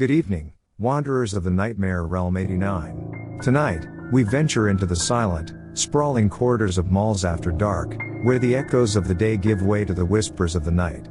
Good evening, wanderers of the Nightmare Realm89. Tonight, we venture into the silent, sprawling corridors of malls after dark, where the echoes of the day give way to the whispers of the night.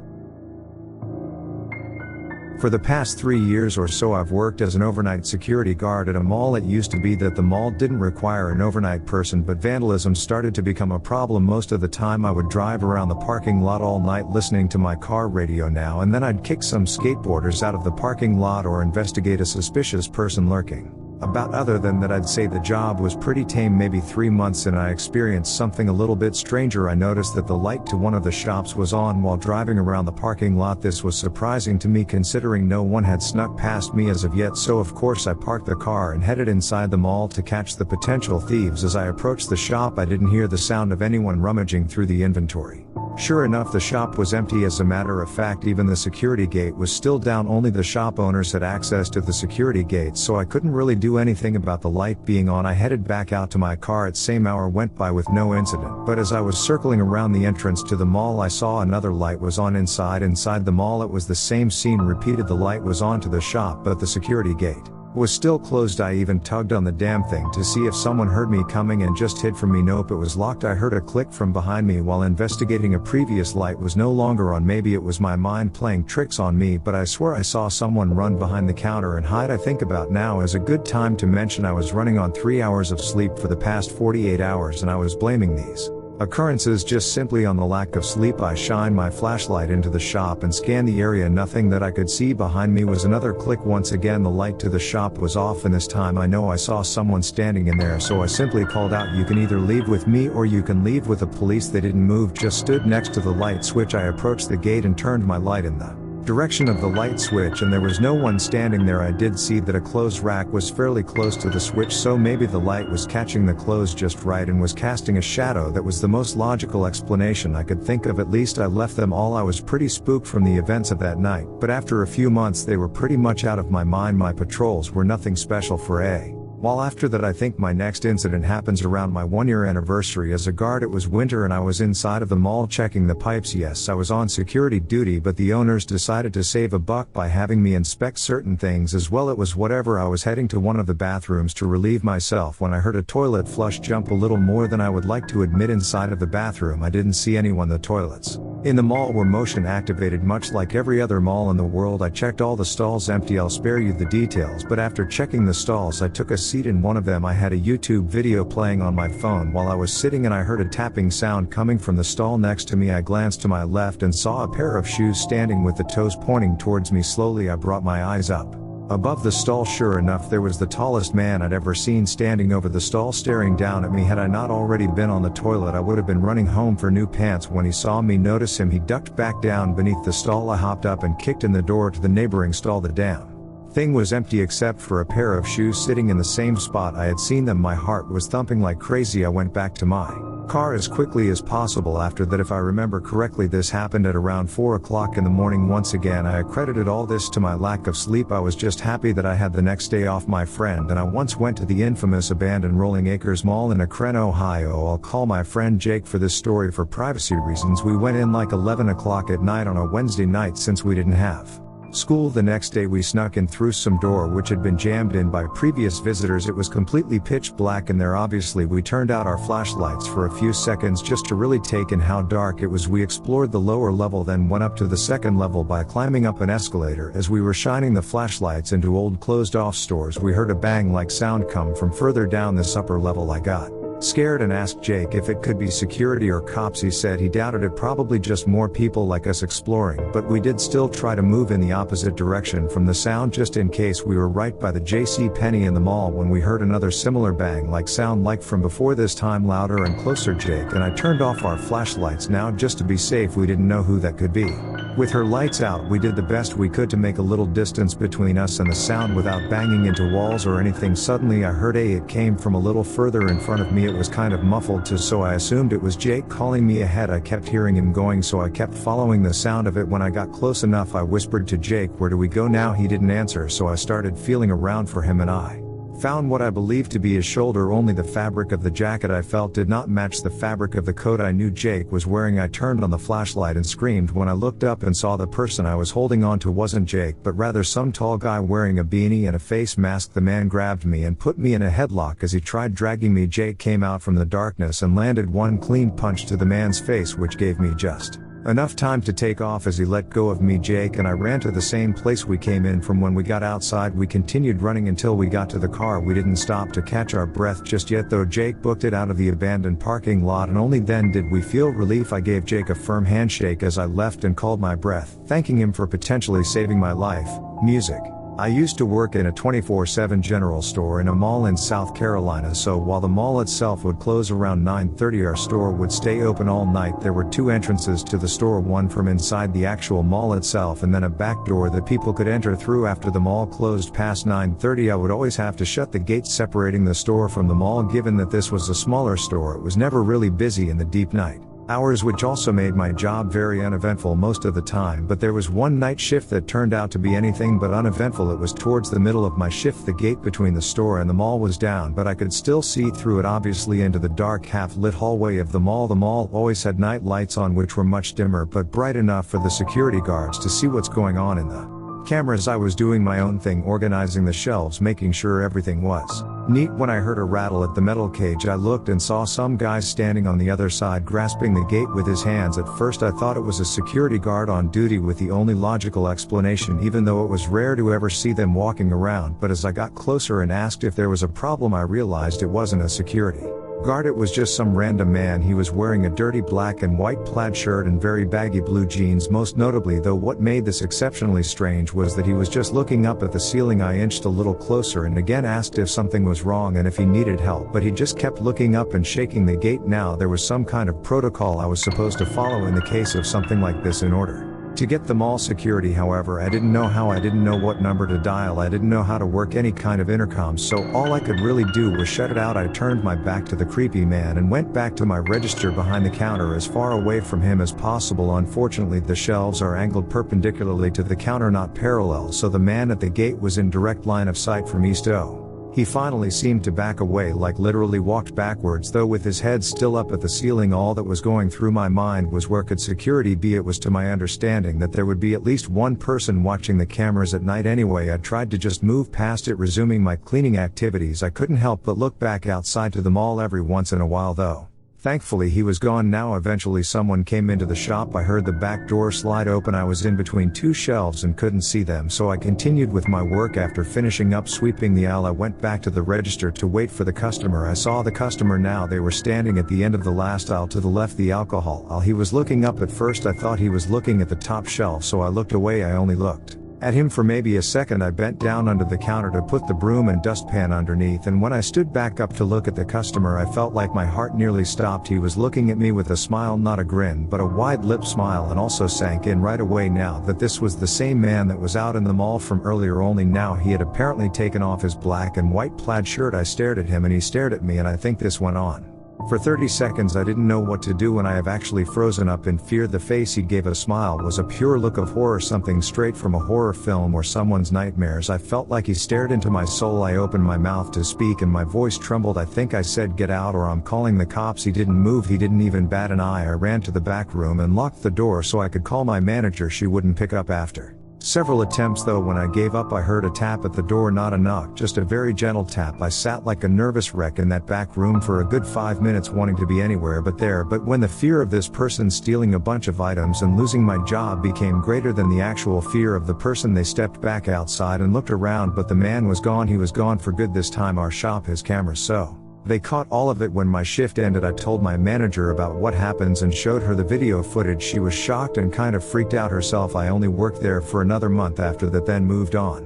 For the past 3 years or so I've worked as an overnight security guard at a mall. It used to be that the mall didn't require an overnight person, but vandalism started to become a problem. Most of the time I would drive around the parking lot all night listening to my car radio now and then I'd kick some skateboarders out of the parking lot or investigate a suspicious person lurking about. Other than that, I'd say the job was pretty tame. Maybe 3 months in, I experienced something a little bit stranger. I noticed that the light to one of the shops was on while driving around the parking lot. This was surprising to me considering no one had snuck past me as of yet, so of course I parked the car and headed inside the mall to catch the potential thieves. As I approached the shop, I didn't hear the sound of anyone rummaging through the inventory. Sure enough, the shop was empty. As a matter of fact, even the security gate was still down. Only the shop owners had access to the security gate, so I couldn't really do anything about the light being on. I headed back out to my car. At same hour went by with no incident, but as I was circling around the entrance to the mall, I saw another light was on inside the mall. It was the same scene repeated. The light was on to the shop, but the security gate was still closed. I even tugged on the damn thing to see if someone heard me coming and just hid from me. Nope, it was locked. I heard a click from behind me while investigating. A previous light was no longer on. Maybe it was my mind playing tricks on me, but I swear I saw someone run behind the counter and hide. I think about now is a good time to mention I was running on 3 hours of sleep for the past 48 hours and I was blaming these occurrences just simply on the lack of sleep. I shined my flashlight into the shop and scanned the area. Nothing that I could see. Behind me was another click. Once again the light to the shop was off, and this time I know I saw someone standing in there, so I simply called out, "You can either leave with me or you can leave with the police." They didn't move, just stood next to the light switch. I approached the gate and turned my light in the direction of the light switch, and there was no one standing there. I did see that a clothes rack was fairly close to the switch, so maybe the light was catching the clothes just right and was casting a shadow. That was the most logical explanation I could think of. At least I left them all. I was pretty spooked from the events of that night, but after a few months they were pretty much out of my mind. My patrols were nothing special for a while after that. I think my next incident happens around my 1-year anniversary as a guard. It was winter and I was inside of the mall checking the pipes. Yes, I was on security duty, but the owners decided to save a buck by having me inspect certain things as well. It was whatever. I was heading to one of the bathrooms to relieve myself when I heard a toilet flush. Jump a little more than I would like to admit. Inside of the bathroom I didn't see anyone. The toilets in the mall were motion activated, much like every other mall in the world. I checked all the stalls empty. I'll spare you the details, but after checking the stalls I took a seat in one of them. I had a YouTube video playing on my phone while I was sitting and I heard a tapping sound coming from the stall next to me. I glanced to my left and saw a pair of shoes standing with the toes pointing towards me. Slowly I brought my eyes up above the stall. Sure enough, there was the tallest man I'd ever seen standing over the stall staring down at me. Had I not already been on the toilet, I would have been running home for new pants. When he saw me notice him, he ducked back down beneath the stall. I hopped up and kicked in the door to the neighboring stall. The damn thing was empty except for a pair of shoes sitting in the same spot I had seen them. My heart was thumping like crazy. I went back to my car as quickly as possible. After that, if I remember correctly, this happened at around 4 o'clock in the morning. Once again, I accredited all this to my lack of sleep. I was just happy that I had the next day off. My friend and I once went to the infamous abandoned Rolling Acres Mall in Akron, Ohio. I'll call my friend Jake for this story for privacy reasons. We went in like 11 o'clock at night on a Wednesday night since we didn't have school the next day. We snuck in through some door which had been jammed in by previous visitors. It was completely pitch black in there. Obviously we turned out our flashlights for a few seconds just to really take in how dark it was. We explored the lower level, then went up to the second level by climbing up an escalator. As we were shining the flashlights into old closed off stores, we heard a bang like sound come from further down this upper level. I got scared and asked Jake if it could be security or cops. He said he doubted it, probably just more people like us exploring, but we did still try to move in the opposite direction from the sound just in case. We were right by the JC Penney in the mall when we heard another similar bang like sound like from before, this time louder and closer. Jake and I turned off our flashlights now just to be safe. We didn't know who that could be. With her lights out, we did the best we could to make a little distance between us and the sound without banging into walls or anything. Suddenly I heard it came from a little further in front of me. It was kind of muffled too, so I assumed it was Jake calling me ahead. I kept hearing him going, so I kept following the sound of it. When I got close enough, I whispered to Jake, "Where do we go now?" He didn't answer, so I started feeling around for him and I Found what I believed to be his shoulder, only the fabric of the jacket I felt did not match the fabric of the coat I knew Jake was wearing. I turned on the flashlight and screamed when I looked up and saw the person I was holding on to wasn't Jake but rather some tall guy wearing a beanie and a face mask. The man grabbed me and put me in a headlock as he tried dragging me. Jake came out from the darkness and landed one clean punch to the man's face, which gave me just enough time to take off as he let go of me. Jake and I ran to the same place we came in from. When we got outside, we continued running until we got to the car. We didn't stop to catch our breath just yet though. Jake booked it out of the abandoned parking lot and only then did we feel relief. I gave Jake a firm handshake as I left and called my breath, thanking him for potentially saving my life. Music. I used to work in a 24/7 general store in a mall in South Carolina, so while the mall itself would close around 9:30, our store would stay open all night. There were two entrances to the store, one from inside the actual mall itself and then a back door that people could enter through. After the mall closed past 9:30, I would always have to shut the gates separating the store from the mall. Given that this was a smaller store, it was never really busy in the deep night hours, which also made my job very uneventful most of the time. But there was one night shift that turned out to be anything but uneventful. It was towards the middle of my shift. The gate between the store and the mall was down, but I could still see through it, obviously, into the dark half-lit hallway of the mall. The mall always had night lights on, which were much dimmer but bright enough for the security guards to see what's going on in the cameras. I was doing my own thing, organizing the shelves, making sure everything was neat, when I heard a rattle at the metal cage. I looked and saw some guys standing on the other side grasping the gate with his hands. At first I thought it was a security guard on duty, with the only logical explanation, even though it was rare to ever see them walking around. But as I got closer and asked if there was a problem, I realized it wasn't a security guard, it was just some random man. He was wearing a dirty black and white plaid shirt and very baggy blue jeans. Most notably though, what made this exceptionally strange was that he was just looking up at the ceiling. I inched a little closer and again asked if something was wrong and if he needed help, but he just kept looking up and shaking the gate. Now there was some kind of protocol I was supposed to follow in the case of something like this in order to get the mall security. However, I didn't know how, I didn't know what number to dial, I didn't know how to work any kind of intercom, so all I could really do was shut it out. I turned my back to the creepy man and went back to my register behind the counter, as far away from him as possible. Unfortunately, the shelves are angled perpendicularly to the counter, not parallel, so the man at the gate was in direct line of sight from East O. He finally seemed to back away, like literally walked backwards, though with his head still up at the ceiling. All that was going through my mind was, where could security be? It was to my understanding that there would be at least one person watching the cameras at night anyway. I tried to just move past it, resuming my cleaning activities. I couldn't help but look back outside to the mall every once in a while though. Thankfully he was gone now. Eventually someone came into the shop. I heard the back door slide open. I was in between two shelves and couldn't see them, so I continued with my work. After finishing up sweeping the aisle, I went back to the register to wait for the customer. I saw the customer now. They were standing at the end of the last aisle to the left, the alcohol aisle. He was looking up. At first I thought he was looking at the top shelf, so I looked away. I only looked at him for maybe a second. I bent down under the counter to put the broom and dustpan underneath, and when I stood back up to look at the customer, I felt like my heart nearly stopped. He was looking at me with a smile, not a grin, but a wide lip smile, and also sank in right away now that this was the same man that was out in the mall from earlier, only now he had apparently taken off his black and white plaid shirt. I stared at him and he stared at me, and I think this went on for 30 seconds. I didn't know what to do, and I have actually frozen up in fear. The face he gave a smile was a pure look of horror, something straight from a horror film or someone's nightmares. I felt like he stared into my soul. I opened my mouth to speak and my voice trembled. I think I said, "Get out or I'm calling the cops." He didn't move. He didn't even bat an eye. I ran to the back room and locked the door so I could call my manager. She wouldn't pick up. After several attempts though, when I gave up, I heard a tap at the door, not a knock, just a very gentle tap. I sat like a nervous wreck in that back room for a good 5 minutes, wanting to be anywhere but there. But when the fear of this person stealing a bunch of items and losing my job became greater than the actual fear of the person, they stepped back outside and looked around, but the man was gone. He was gone for good. This time our shop has cameras, so they caught all of it. When my shift ended, I told my manager about what happens and showed her the video footage. She was shocked and kind of freaked out herself. I only worked there for another month after that, then moved on.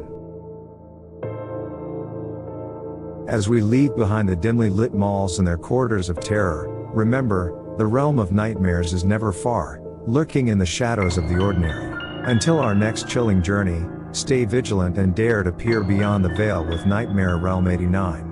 As we leave behind the dimly lit malls and their corridors of terror, remember, the realm of nightmares is never far, lurking in the shadows of the ordinary. Until our next chilling journey, stay vigilant and dare to peer beyond the veil with Nightmare Realm 89.